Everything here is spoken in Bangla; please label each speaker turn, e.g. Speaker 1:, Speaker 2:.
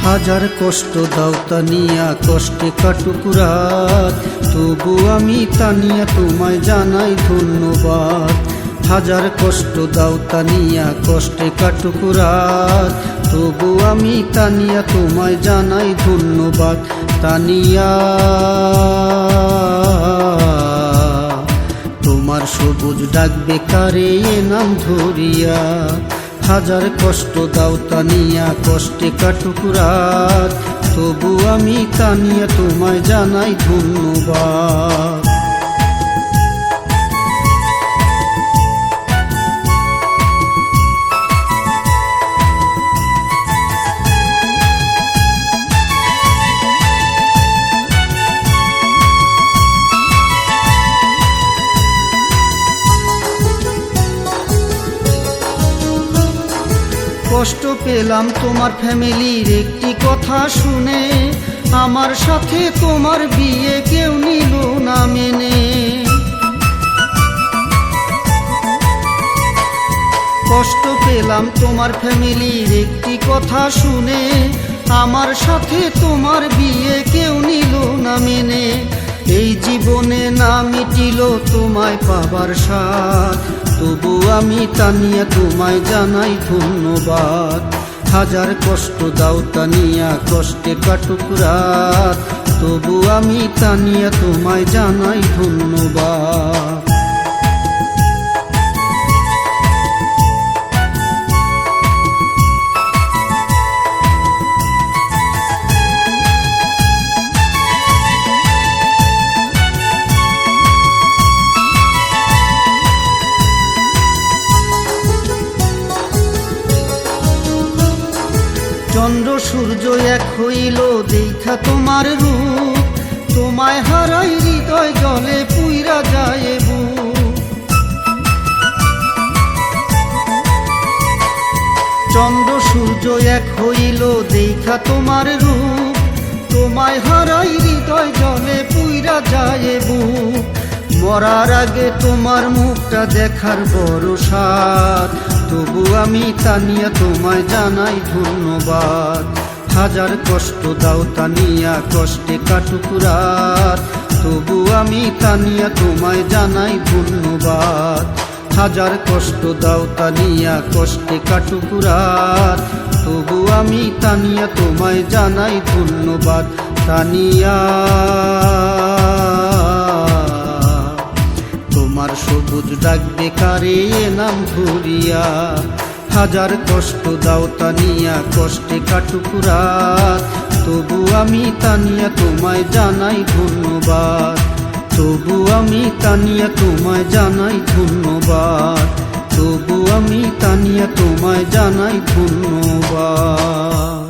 Speaker 1: হাজার কষ্ট দাও তানিয়া কষ্টে কাটুক রাত, তবু আমি তানিয়া তোমায় জানাই ধন্যবাদ। হাজার কষ্ট দাও তানিয়া কষ্টে কাটুক রাত, তবু আমি তানিয়া তোমায় জানাই ধন্যবাদ। তানিয়া তোমার সবুজ ডাকবে কারে এ নাম ধরিয়া। হাজার কষ্ট দাও তানিয়া কষ্টে কাটুক রাত, তবু আমি তানিয়া তোমায় জানাই ধন্যবাদ। কষ্ট পেলাম তোমার ফ্যামিলির একটি কথা শুনে, আমার সাথে তোমার বিয়ে কেউ নিল না মেনে। কষ্ট পেলাম তোমার ফ্যামিলির একটি কথা শুনে, আমার সাথে তোমার বিয়ে কেউ নিল না মেনে। এই জীবনে না মিটিল তোমায় পাবার স্বাদ, তবু আমি তানিয়া তোমায় জানাই ধন্যবাদ। হাজার কষ্ট দাও তানিয়া কষ্টে কাটুক রাত, তবু আমি তানিয়া তোমায় জানাই ধন্যবাদ। চন্দ্র সূর্য এক হইল দেখা তোমার রূপ, তোমায় হারাই হৃদয় জলে পুইরা যায় বুক। চন্দ্র সূর্য এক হইল দেখা তোমার রূপ, তোমায় হারাই হৃদয় জলে পুইরা যায় বুক। মরার আগে তোমার মুখটা দেখার বড় সাধ, তবু আমি তানিয়া তোমায় জানাই ধন্যবাদ। হাজার কষ্ট দাও তানিয়া কষ্টে কাটুক রাত, তবু আমি তানিয়া তোমায় জানাই ধন্যবাদ। হাজার কষ্ট দাও তানিয়া কষ্টে কাটুক রাত, তবু আমি তানিয়া তোমায় জানাই ধন্যবাদ। তানিয়া তোমার সবুজ ডাকবে কারে এ নাম ধরিয়া। হাজার কষ্ট দাও তানিয়া কষ্টে কাটুক রাত, তবু আমি তানিয়া তোমায় জানাই ধন্যবাদ। তবু আমি তানিয়া তোমায় জানাই ধন্যবাদ। তবু আমি তানিয়া তোমায় জানাই ধন্যবাদ।